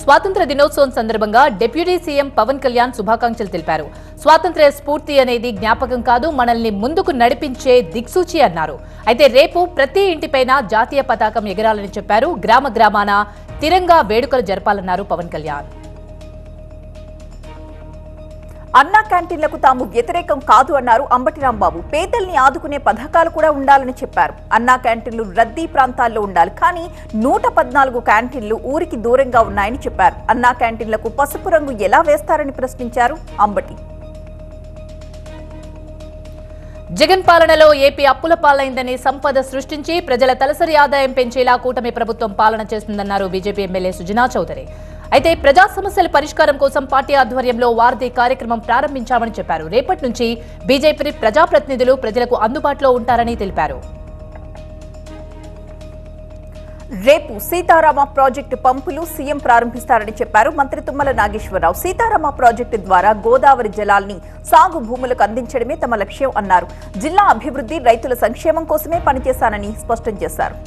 స్వాతంత్ర దినోత్సవం సందర్భంగా డిప్యూటీ సీఎం పవన్ కళ్యాణ్ శుభాకాంక్షలు తెలిపారు. స్వాతంత్ర్య స్ఫూర్తి అనేది జ్ఞాపకం కాదు, మనల్ని ముందుకు నడిపించే దిక్సూచి అన్నారు. అయితే రేపు ప్రతి ఇంటిపైన జాతీయ పతాకం ఎగరాలని చెప్పారు. గ్రామ గ్రామాన తిరంగా వేడుకలు జరపాలన్నారు పవన్ కళ్యాణ్. అన్నా క్యాంటీన్లకు తాము వ్యతిరేకం కాదు అన్నారు అంబటి రాంబాబు. పేదల్ని ఆదుకునే పథకాలు కూడా ఉండాలని చెప్పారు. అన్నా క్యాంటీన్లు రద్దీ ప్రాంతాల్లో ఉండాలి, కానీ 114 క్యాంటీన్లు ఊరికి దూరంగా ఉన్నాయని చెప్పారు. అన్నా క్యాంటీన్లకు పసుపు రంగు ఎలా వేస్తారని ప్రశ్నించారు అంబటి. జగన్ పాలనలో ఏపీ అప్పుల పాలైందని, సంపద సృష్టించి ప్రజల తలసరి ఆదాయం పెంచేలా కూటమి ప్రభుత్వం పాలన చేస్తుందన్నారు బీజేపీ ఎమ్మెల్యే సుజనా చౌదరి. అయితే ప్రజా సమస్యల పరిష్కారం కోసం పార్టీ ఆధ్వర్యంలో వారధి కార్యక్రమం ప్రారంభించామని చెప్పారు. రేపటి నుంచి బీజేపీ ప్రజాప్రతినిధులు ప్రజలకు అందుబాటులో ఉంటారని తెలిపారు. రేపు సీతారామ ప్రాజెక్టు పంపులు సీఎం ప్రారంభిస్తారని చెప్పారు మంత్రి తుమ్మల నాగేశ్వరరావు. సీతారామ ప్రాజెక్టు ద్వారా గోదావరి జలాల్ని సాగు భూములకు అందించడమే తమ లక్ష్యం అన్నారు. జిల్లా అభివృద్ధి, రైతుల సంక్షేమం కోసమే పనిచేశానని స్పష్టం చేశారు.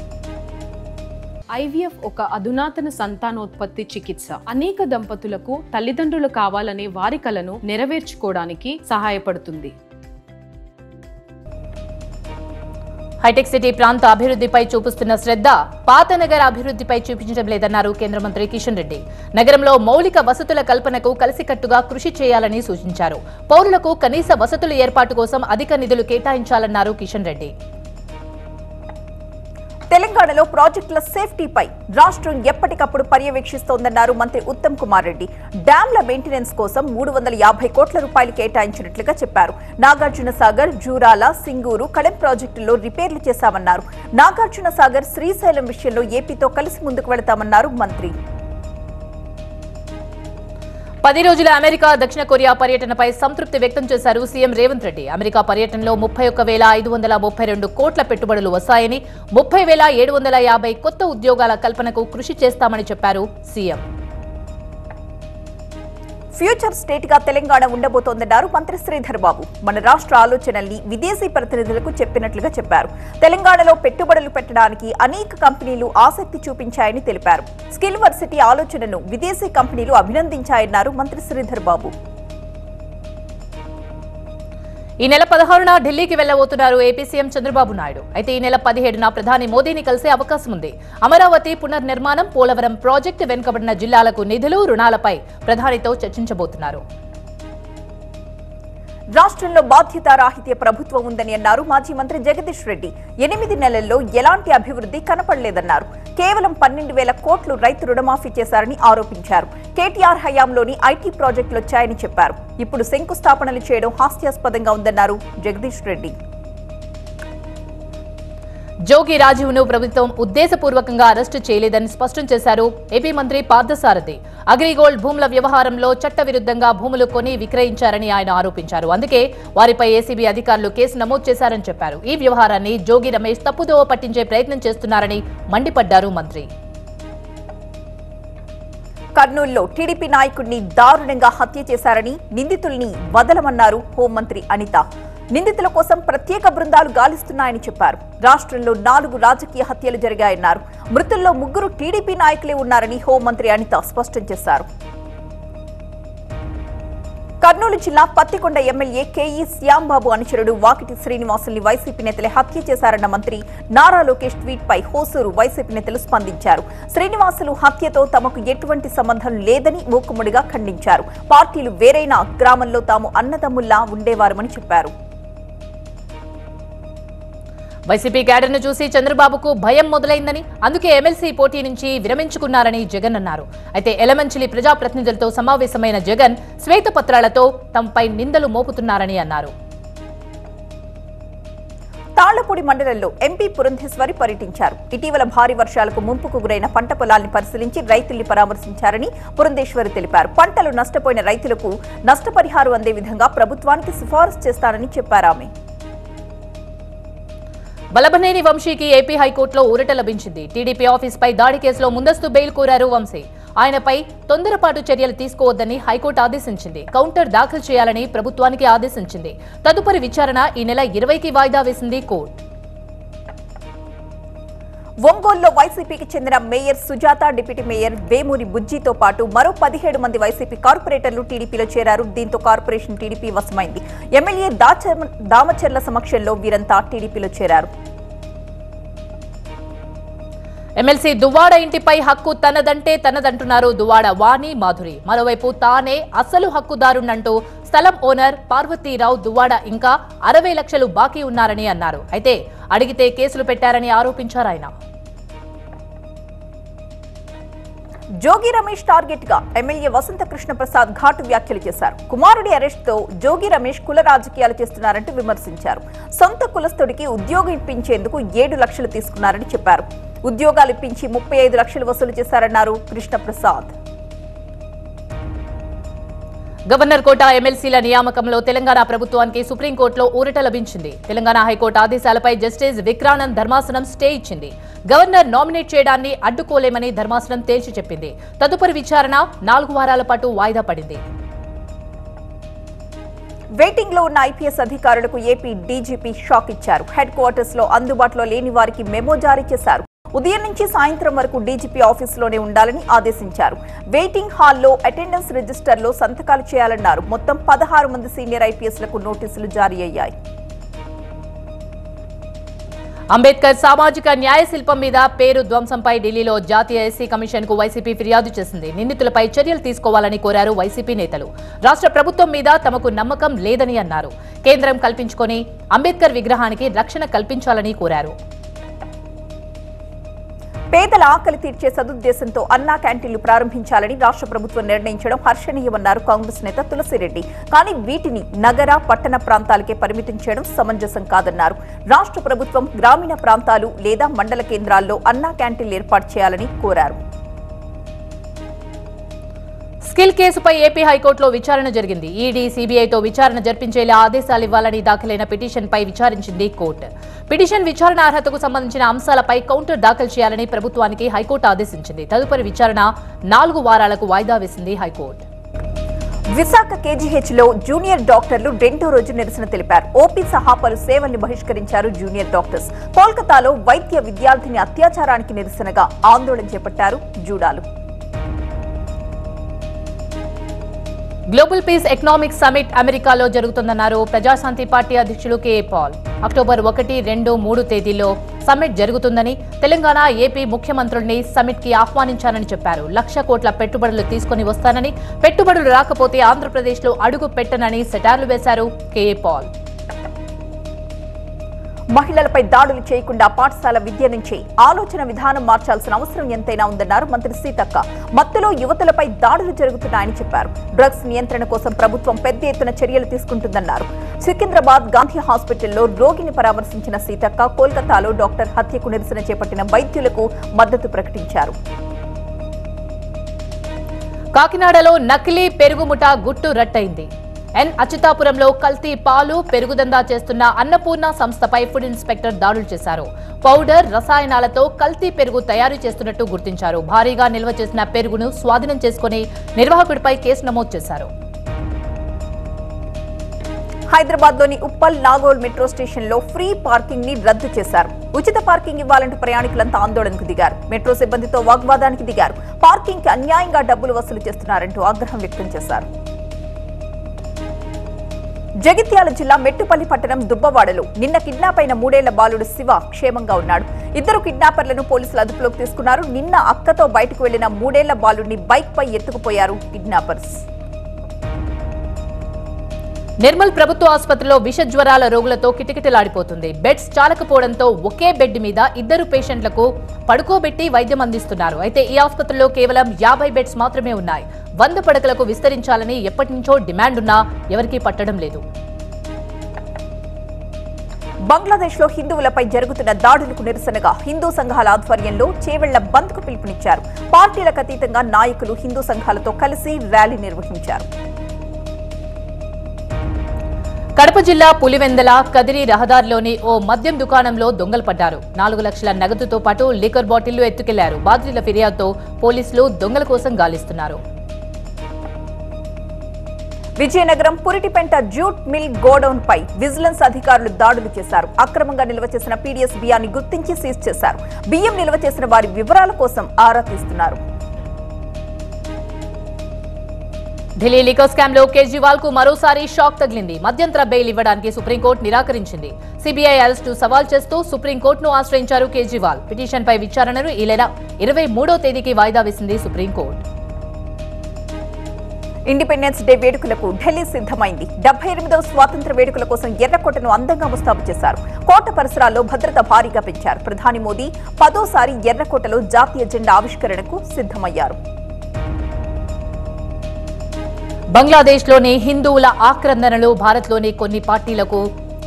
ఐవీఎఫ్ ఒక అధునాతన సంతానోత్పత్తి చికిత్స. అనేక దంపతులకు తల్లిదండ్రులు కావాలనే వారి కలను నెరవేర్చుకోవడానికి సహాయపడుతుంది. హైటెక్ సిటీ ప్రాంత అభివృద్ధిపై చూపిస్తున్న శ్రద్ధ పాతనగర అభివృద్ధిపై చూపించడం లేదన్నారు కేంద్ర మంత్రి కిషన్ రెడ్డి. నగరంలో మౌలిక వసతుల కల్పనకు కలిసికట్టుగా కృషి చేయాలని సూచించారు. పౌరులకు కనీస వసతుల ఏర్పాటు కోసం అధిక నిధులు కేటాయించాలన్నారు కిషన్ రెడ్డి. తెలంగాణలో ప్రాజెక్టుల సేఫ్టీపై రాష్ట్రం ఎప్పటికప్పుడు పర్యవేక్షిస్తోందన్నారు మంత్రి ఉత్తమ్ కుమార్ రెడ్డి. డ్యాంల మెయింటెనెన్స్ కోసం 350 కోట్ల రూపాయలు కేటాయించినట్లుగా చెప్పారు. నాగార్జున సాగర్, జూరాల, సింగూరు, కడెం ప్రాజెక్టుల్లో రిపేర్లు చేశామన్నారు. నాగార్జున సాగర్, శ్రీశైలం విషయంలో ఏపీతో కలిసి ముందుకు వెళతామన్నారు మంత్రి. 10 రోజుల అమెరికా, దక్షిణ కొరియా పర్యటనపై సంతృప్తి వ్యక్తం చేశారు సీఎం రేవంత్ రెడ్డి. అమెరికా పర్యటనలో 31,532 కోట్ల పెట్టుబడులు వస్తాయని, 30,750 కొత్త ఉద్యోగాల కల్పనకు కృషి చేస్తామని చెప్పారు సీఎం. ఫ్యూచర్ స్టేట్ గా తెలంగాణ ఉండబోతోందన్నారు మంత్రి శ్రీధర్ బాబు. మన రాష్ట్ర ఆలోచనల్ని విదేశీ ప్రతినిధులకు చెప్పినట్లుగా చెప్పారు. తెలంగాణలో పెట్టుబడులు పెట్టడానికి అనేక కంపెనీలు ఆసక్తి చూపించాయని తెలిపారు. స్కిల్ వర్సిటీ ఆలోచనను విదేశీ కంపెనీలు అభినందించాయన్నారు మంత్రి శ్రీధర్ బాబు. ఈ నెల 16న ఢిల్లీకి వెళ్లబోతున్నారు ఏపీ సీఎం చంద్రబాబు నాయుడు. అయితే ఈ నెల 17న ప్రధాని మోదీని కలిసే అవకాశం ఉంది. అమరావతి పునర్నిర్మాణం, పోలవరం ప్రాజెక్టు, వెనుకబడిన జిల్లాలకు నిధులు, రుణాలపై ప్రధానితో చర్చించబోతున్నారు. రాష్ట్రంలో బాధ్యతారాహిత్య ప్రభుత్వం ఉందని అన్నారు మాజీ మంత్రి జగదీష్ రెడ్డి. 8 నెలల్లో ఎలాంటి అభివృద్ధి కనపడలేదన్నారు. కేవలం 12,000 కోట్లు రైతు రుణమాఫీ చేశారని ఆరోపించారు. కేటీఆర్ హయాంలోని ఐటీ ప్రాజెక్టులు వచ్చాయని చెప్పారు. ఇప్పుడు శంకుస్థాపనలు చేయడం హాస్యాస్పదంగా ఉందన్నారు జగదీష్ రెడ్డి. జోగి రాజీవ్ను ప్రభుత్వం ఉద్దేశపూర్వకంగా అరెస్టు చేయలేదని స్పష్టం చేశారు ఏపీ మంత్రి పార్థసారథి. అగ్రిగోల్డ్ భూముల వ్యవహారంలో చట్టవిరుద్ధంగా భూములు కొని విక్రయించారని ఆయన ఆరోపించారు. అందుకే వారిపై ఏసీబీ అధికారులు కేసు నమోదు చేశారని చెప్పారు. ఈ వ్యవహారాన్ని జోగి రమేష్ తప్పుదోవ పట్టించే ప్రయత్నం చేస్తున్నారని మండిపడ్డారు మంత్రి. కర్నూలులో టీడీపీ నాయకుడిని దారుణంగా హత్య చేశారని, నిందితుల్ని వదలమన్నారు హోంమంత్రి అనిత. నిందితుల కోసం ప్రత్యేక బృందాలు గాలిస్తున్నాయని చెప్పారు. రాష్ట్రంలో 4 రాజకీయ హత్యలు జరిగాయన్నారు. మృతుల్లో 3 టీడీపీ నాయకులే ఉన్నారని హోంమంత్రి అనిత స్పష్టం చేశారు. కర్నూలు జిల్లా పత్తికొండ ఎమ్మెల్యే కేఈ శ్యాంబాబు అనుచరుడు వాకిటి శ్రీనివాసుల్ని వైసీపీ నేతలే హత్య చేశారన్న మంత్రి నారా లోకేష్ ట్వీట్ పై హోసూరు వైసీపీ నేతలు స్పందించారు. శ్రీనివాసులు హత్యతో తమకు ఎటువంటి సంబంధం లేదని మూకుమ్మడిగా ఖండించారు. పార్టీలు వేరైనా గ్రామంలో తాము అన్నదమ్ముల్లా ఉండేవారమని చెప్పారు. వైసీపీ క్యాడర్ను చూసి చంద్రబాబుకు భయం మొదలైందని, అందుకే ఎమ్మెల్సీ పోటీ నుంచి విరమించుకున్నారని జగన్ అన్నారు. అయితే ఎలమంచిలి ప్రజాప్రతినిధులతో సమావేశమైన జగన్ శ్వేతపత్రాలతో తమపై నిందలు మోపుతున్నారని అన్నారు. తాళ్లపూడి మండలంలో ఎంపీ పురంధేశ్వరి పర్యటించారు. ఇటీవల భారీ వర్షాలకు ముంపుకు గురైన పంట పొలాల్ని పరిశీలించి రైతుల్ని పరామర్శించారని పురంధేశ్వరి తెలిపారు. పంటలు నష్టపోయిన రైతులకు నష్టపరిహారం అందే విధంగా ప్రభుత్వానికి సిఫారసు చేస్తానని చెప్పారు ఆమె. బలభనేని వంశీకి ఏపీ హైకోర్టులో ఊరట లభించింది. టీడీపీ ఆఫీస్పై దాడి కేసులో ముందస్తు బెయిల్ కోరారు వంశీ. ఆయనపై తొందరపాటు చర్యలు తీసుకోవద్దని హైకోర్టు ఆదేశించింది. కౌంటర్ దాఖలు చేయాలని ప్రభుత్వానికి ఆదేశించింది. తదుపరి విచారణ ఈ నెల 20కి వాయిదా వేసింది కోర్టు. ఒంగోలులో వైసీపీకి చెందిన mayor Sujatha, deputy mayor Vemuri బుజ్జితో పాటు మరో 17 మంది వైసీపీ కార్పొరేటర్లు టీడీపీలో చేరారు. దీంతో కార్పొరేషన్ టీడీపీ వశమైంది. ఎమ్మెల్యే దామచర్ల సమక్షంలో వీరంతా టీడీపీలో చేరారు. ఎమ్మెల్సీ దువ్వాడ ఇంటిపై హక్కు తనదంటున్నారు దువ్వాడ వాణి, మాధురి. మరోవైపు తానే అసలు హక్కుదారునంటూ స్థలం ఓనర్ పార్వతీరావు దువ్వాడ ఇంకా 60 లక్షలు బాకీ ఉన్నారని అన్నారు. అయితే అడిగితే కేసులు పెట్టారని ఆరోపించారు ఆయన. జోగి రమేష్ టార్గెట్ గా ఎమ్మెల్యే వసంత కృష్ణ ప్రసాద్ ఘాటు వ్యాఖ్యలు చేశారు. కుమారుడి అరెస్ట్ తో జోగి రమేష్ కుల రాజకీయాలు చేస్తున్నారంటూ విమర్శించారు. సొంత కులస్తుడికి ఉద్యోగం ఇప్పించేందుకు 7 లక్షలు తీసుకున్నారని చెప్పారు. ఉద్యోగాలు ఇప్పించి 35 లక్షలు వసూలు చేశారన్నారు కృష్ణప్రసాద్. గవర్నర్ కోట ఎమ్మెల్సీల నియామకంలో తెలంగాణ ప్రభుత్వానికి సుప్రీంకోర్టులో ఊరట లభించింది. తెలంగాణ హైకోర్టు ఆదేశాలపై జస్టిస్ విక్రానంద్ ధర్మాసనం స్టే ఇచ్చింది. గవర్నర్ నామినేట్ చేయడాన్ని అడ్డుకోలేమని ధర్మాసనం తేల్చి చెప్పింది. తదుపరి విచారణ 4 వారాల పాటు వాయిదా పడింది. వెయిటింగ్ లో ఉన్న ఐపీఎస్ అధికారులకు ఏపీ డీజీపీ షాక్ ఇచ్చారు. హెడ్ క్వార్టర్స్ లో అందుబాటులో లేని వారికి మెమో జారీ చేశారు. ఉదయం నుంచి సాయంత్రం వరకు డీజీపీ ఆఫీసులోనే ఉండాలని ఆదేశించారు. వెయిటింగ్ హాల్లో అటెండెన్స్ రిజిస్టర్లో సంతకాలు చేయాలన్నారు. మొత్తం 16 మంది సీనియర్ ఐపీఎస్లకు నోటీసులు జారీ అయ్యాయి. అంబేద్కర్ సామాజిక న్యాయ శిల్పం మీద పేరు ధ్వంసంపై ఢిల్లీలో జాతీయ ఎస్సీ కమిషన్ కు వైసీపీ ఫిర్యాదు చేసింది. నిందితులపై చర్యలు తీసుకోవాలని కోరారు వైసీపీ నేతలు. రాష్ట్ర ప్రభుత్వం మీద తమకు నమ్మకం లేదని అన్నారు. కేంద్రం కల్పించుకొని అంబేద్కర్ విగ్రహానికి రక్షణ కల్పించాలని కోరారు. పేదల ఆకలి తీర్చే సదుద్దేశంతో అన్నా క్యాంటీన్లు ప్రారంభించాలని రాష్ట్ర ప్రభుత్వం నిర్ణయించడం హర్షణీయమన్నారు కాంగ్రెస్ నేత తులసిరెడ్డి. కానీ వీటిని నగర, పట్టణ ప్రాంతాలకే పరిమితం చేయడం సమంజసం కాదన్నారు. రాష్ట్ర ప్రభుత్వం గ్రామీణ ప్రాంతాలు లేదా మండల కేంద్రాల్లో అన్నా క్యాంటీన్లు ఏర్పాటు చేయాలని కోరారు. స్కిల్ కేసుపై ఏపీ హైకోర్టులో విచారణ జరిగింది. ఈడీ, సీబీఐతో విచారణ జరిపించేలా ఆదేశాలు ఇవ్వాలని దాఖలైన పిటిషన్పై విచారించింది కోర్టు. పిటిషన్ విచారణ అర్హతకు సంబంధించిన అంశాలపై కౌంటర్ దాఖలు చేయాలని ప్రభుత్వానికి హైకోర్టు ఆదేశించింది. తదుపరి విచారణ 4 వారాలకు వాయిదా వేసింది హైకోర్టు. విశాఖ కేజీహెచ్ లో జూనియర్ డాక్టర్లు 2వ రోజు నిరసన తెలిపారు. ఓపీ సహా పలు సేవల్ని బహిష్కరించారు జూనియర్ డాక్టర్స్. కోల్కతాలో వైద్య విద్యార్థిని అత్యాచారానికి నిరసనగా ఆందోళన చేపట్టారు జూడాలు. గ్లోబల్ పీస్ ఎకనామిక్ సమిట్ అమెరికాలో జరుగుతుందన్నారు ప్రజాశాంతి పార్టీ అధ్యక్షులు కేఏ పాల్. అక్టోబర్ 1, 2, 3 తేదీల్లో సమ్మిట్ జరుగుతుందని, తెలంగాణ, ఏపీ ముఖ్యమంత్రుల్ని సమ్మిట్ కి ఆహ్వానించానని చెప్పారు. 1,00,000 కోట్ల పెట్టుబడులు తీసుకుని వస్తానని, పెట్టుబడులు రాకపోతే ఆంధ్రప్రదేశ్ లో అడుగు పెట్టనని సెటార్లు వేశారు కేఏ పాల్. మహిళలపై దాడులు చేయకుండా పాఠశాల విద్య నుంచి ఆలోచన విధానం మార్చాల్సిన అవసరం ఎంతైనా ఉందన్నారు మంత్రి సీతక్క. మత్తులో యువతులపై దాడులు జరుగుతున్నాయని చెప్పారు. డ్రగ్స్ నియంత్రణ కోసం ప్రభుత్వం పెద్ద ఎత్తున చర్యలు తీసుకుంటుందన్నారు. సికింద్రాబాద్ గాంధీ హాస్పిటల్లో రోగిని పరామర్శించిన సీతక్క కోల్కతాలో డాక్టర్ హత్యకు నిరసన చేపట్టిన వైద్యులకు మద్దతు ప్రకటించారు. కాకినాడలో నకిలీ పెరుగు ముఠా గుట్టు రట్టయింది. అచ్యుతాపురంలో కల్తీ పాలు, పెరుగుదందా చేస్తున్న అన్నపూర్ణ సంస్థపై ఫుడ్ ఇన్స్పెక్టర్ దాడులు చేశారు. పౌడర్, రసాయనాలతో కల్తీ పెరుగు తయారు చేస్తున్నట్టు గుర్తించారు. భారీగా నిల్వ చేసిన పెరుగును స్వాధీనం చేసుకుని నిర్వాహకుడిపై కేసు నమోదు చేశారు. హైదరాబాద్ లోని ఉప్పల్, నాగోల్ మెట్రో స్టేషన్ లో ఫ్రీ పార్కింగ్ ని రద్దు చేశారు. ఉచిత పార్కింగ్ ఇవ్వాలంటూ ప్రయాణికులంతా ఆందోళనకు దిగారు. మెట్రో సిబ్బందితో వాగ్వాదానికి దిగారు. పార్కింగ్ కి అన్యాయంగా డబ్బులు వసూలు చేస్తున్నారంటూ ఆగ్రహం వ్యక్తం చేశారు. జగిత్యాల జిల్లా మెట్టుపల్లి పట్టణం దుబ్బవాడలో నిన్న కిడ్నాప్ అయిన 3 ఏళ్ల బాలుడు శివ క్షేమంగా ఉన్నాడు. 2 కిడ్నాపర్లను పోలీసులు అదుపులోకి తీసుకున్నారు. నిన్న అక్కతో బయటకు వెళ్లిన 3 ఏళ్ల బాలుడిని బైక్ పై ఎత్తుకుపోయారు కిడ్నాపర్స్. నిర్మల్ ప్రభుత్వ ఆసుపత్రిలో విష జ్వరాల రోగులతో కిటకిటలాడిపోతుంది. బెడ్స్ చాలకపోవడంతో ఒకే బెడ్ మీద 2 పేషెంట్లకు పడుకోబెట్టి వైద్యం అందిస్తున్నారు. అయితే ఈ ఆసుపత్రిలో కేవలం 50 బెడ్స్ మాత్రమే ఉన్నాయి. 100 పడకలకు విస్తరించాలని ఎప్పటి నుంచో డిమాండ్ ఉన్నా ఎవరికీ పట్టడం లేదు. బంగ్లాదేశ్ లో హిందువులపై జరుగుతున్న దాడులకు నిరసనగా హిందూ సంఘాల ఆధ్వర్యంలో చేవెళ్ల బంద్ కు పిలుపునిచ్చారు. పార్టీలకు అతీతంగా నాయకులు హిందూ సంఘాలతో కలిసి ర్యాలీ నిర్వహించారు. కడప జిల్లా పులివెందల కదిరి రహదారిలోని ఓ మద్యం దుకాణంలో దొంగలు పడ్డారు. 4 లక్షల నగదుతో పాటు లిక్కర్ బాటిళ్లు ఎత్తుకెళ్లారు. బాధితుల ఫిర్యాదుతో పోలీసులు దొంగల కోసం గాలిస్తున్నారు. విజయనగరం పురిటిపెంట జూట్ మిల్ గోడౌన్ పై విజిలెన్స్ అధికారులు దాడులు చేశారు. అక్రమంగా నిల్వ చేసిన పీడీఎస్ బియ్యాన్ని గుర్తించి సీజ్ చేశారు. బియ్యం నిల్వ చేసిన వారి వివరాల కోసం ఆరా తీస్తున్నారు. ఢిల్లీ లిక్కర్ స్కామ్ లో కేజ్రీవాల్ కు మరోసారి షాక్ తగిలింది. మధ్యంతర బెయిల్ ఇవ్వడానికి సుప్రీంకోర్టు నిరాకరించింది. సిబిఐ అరెస్టు సవాల్ చేస్తూ సుప్రీంకోర్టును ఆశ్రయించారు కేజ్రీవాల్. పిటిషన్పై విచారణను ఈ నెల 23వ తేదీకి వాయిదా వేసింది సుప్రీంకోర్టు. ఇండిపెండెన్స్ డే వేడుకలకు ఢిల్లీ సిద్ధమైంది. 78వ స్వాతంత్ర వేడుకల కోసం ఎర్రకోటను అందంగా ముస్తాబు చేశారు. కోట పరిసరాల్లో భద్రత భారీగా పెంచారు. ప్రధాని మోదీ 10వ ఎర్రకోటలో జాతీయ జెండా ఆవిష్కరణకు సిద్ధమయ్యారు. బంగ్లాదేశ్లోని హిందువుల ఆక్రందనలు భారత్లోని కొన్ని పార్టీలకు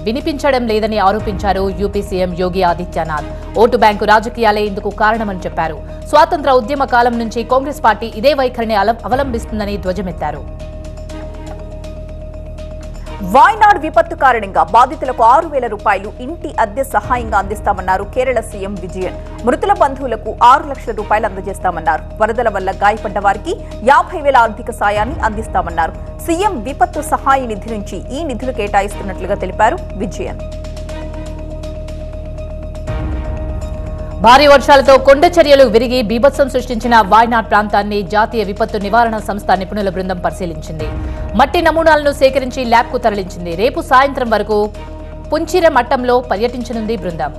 వినిపించడం లేదని ఆరోపించారు UP CM Yogi Adityanath. Vote bank రాజకీయాలే ఇందుకు కారణమని చెప్పారు. స్వాతంత్ర ఉద్యమ కాలం నుంచి కాంగ్రెస్ పార్టీ ఇదే వైఖరిని అవలంబిస్తుందని ధ్వజమెత్తారు. వాయనాడ్ విపత్తు కారణంగా బాధితులకు 6,000 రూపాయలు ఇంటి అద్దె సహాయంగా అందిస్తామన్నారు కేరళ సీఎం విజయన్. మృతుల బంధువులకు 6 లక్షల రూపాయలు అందజేస్తామన్నారు. వరదల వల్ల గాయపడ్డ వారికి 50,000 ఆర్థిక సాయాన్ని అందిస్తామన్నారు. సీఎం విపత్తు సహాయ నిధి నుంచి ఈ నిధులు కేటాయిస్తున్నట్లుగా తెలిపారు విజయన్. భారీ వర్షాలతో కొండ చర్యలు విరిగి బీభత్సం సృష్టించిన వాయనాడ్ ప్రాంతాన్ని జాతీయ విపత్తు నివారణ సంస్థ నిపుణుల బృందం పరిశీలించింది. మట్టి నమూనాలను సేకరించి ల్యాబ్కు తరలించింది. రేపు సాయంత్రం వరకు పుంచిర మట్టంలో పర్యటించనుంది బృందం.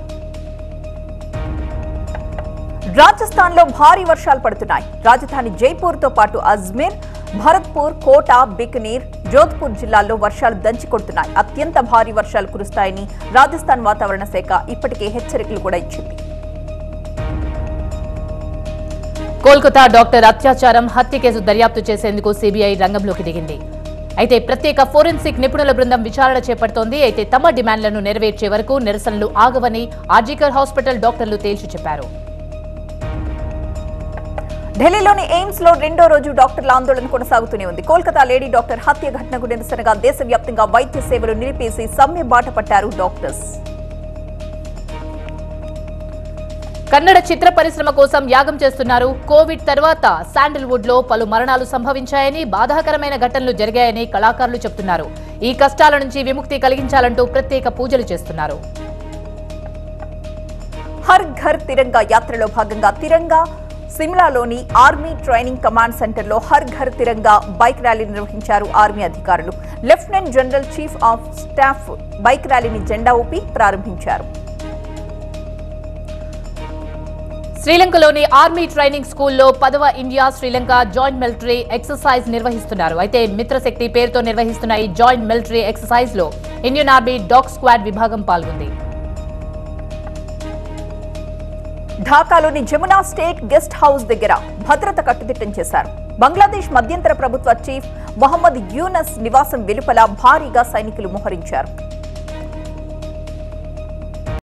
రాజస్థాన్ లో భారీ వర్షాలు పడుతున్నాయి. రాజధాని జైపూర్ తో పాటు అజ్మీర్, భరత్పూర్, కోటా, బికనీర్, జోధ్పూర్ జిల్లాల్లో వర్షాలు దంచికొడుతున్నాయి. అత్యంత భారీ వర్షాలు కురుస్తాయని రాజస్థాన్ వాతావరణ శాఖ ఇప్పటికే హెచ్చరికలు కూడా ఇచ్చింది. కోల్కతా డాక్టర్ అత్యాచారం హత్య కేసు దర్యాప్తు చేసేందుకు సిబిఐ రంగంలోకి దిగింది. అయితే ప్రత్యేక ఫోరెన్సిక్ నిపుణుల బృందం విచారణ చేపడుతోంది. అయితే తమ డిమాండ్లను నెరవేర్చే వరకు నిరసనలు ఆగవని ఆర్జికర్ హాస్పిటల్ డాక్టర్లు తేల్చి చెప్పారు. ఢిల్లీలోని ఎయిమ్స్ లో 2వ రోజు డాక్టర్ల ఆందోళన కొనసాగుతూనే ఉంది. కోల్కతా లేడీ డాక్టర్ హత్య ఘటనకు నిరసనగా దేశవ్యాప్తంగా వైద్య సేవలు నిలిపేసి సమ్మె బాట పట్టారు డాక్టర్స్. కన్నడ చిత్ర పరిశ్రమ కోసం యాగం చేస్తున్నారు. కోవిడ్ తర్వాత శాండల్వుడ్ లో పలు మరణాలు సంభవించాయని, బాధాకరమైన ఘటనలు జరిగాయని కళాకారులు చెబుతున్నారు. ఈ కష్టాల నుంచి విముక్తి కలిగించాలంటూ ప్రత్యేక పూజలు చేస్తున్నారు. హర్ ఘర్ తిరంగా యాత్రలో భాగంగా తిరంగా సిమ్లాలోని ఆర్మీ ట్రైనింగ్ కమాండ్ సెంటర్లో హర్ ఘర్ తిరంగా బైక్ ర్యాలీ నిర్వహించారు ఆర్మీ అధికారులు. Lieutenant general chief of staff bike ర్యాలీని జెండా ఊపి ప్రారంభించారు. శ్రీలంకలోని ఆర్మీ ట్రైనింగ్ స్కూల్లో 10వ India Sri Lanka joint military exercise నిర్వహిస్తున్నారు. అయితే మిత్రశక్తి పేరుతో నిర్వహిస్తున్న ఈ జాయింట్ మిలిటరీ ఎక్సర్సైజ్ లో ఇండియన్ ఆర్మీ డాగ్ స్క్వాడ్ విభాగం పాల్గొంది. ఢాకాలోని జమునా స్టేట్ గెస్ట్ హౌస్ దగ్గర భద్రత కట్టుదిట్టం చేశారు. బంగ్లాదేశ్ మధ్యంతర ప్రభుత్వ చీఫ్ మొహమ్మద్ యూనస్ నివాసం వెలుపల భారీగా సైనికులు మోహరించారు.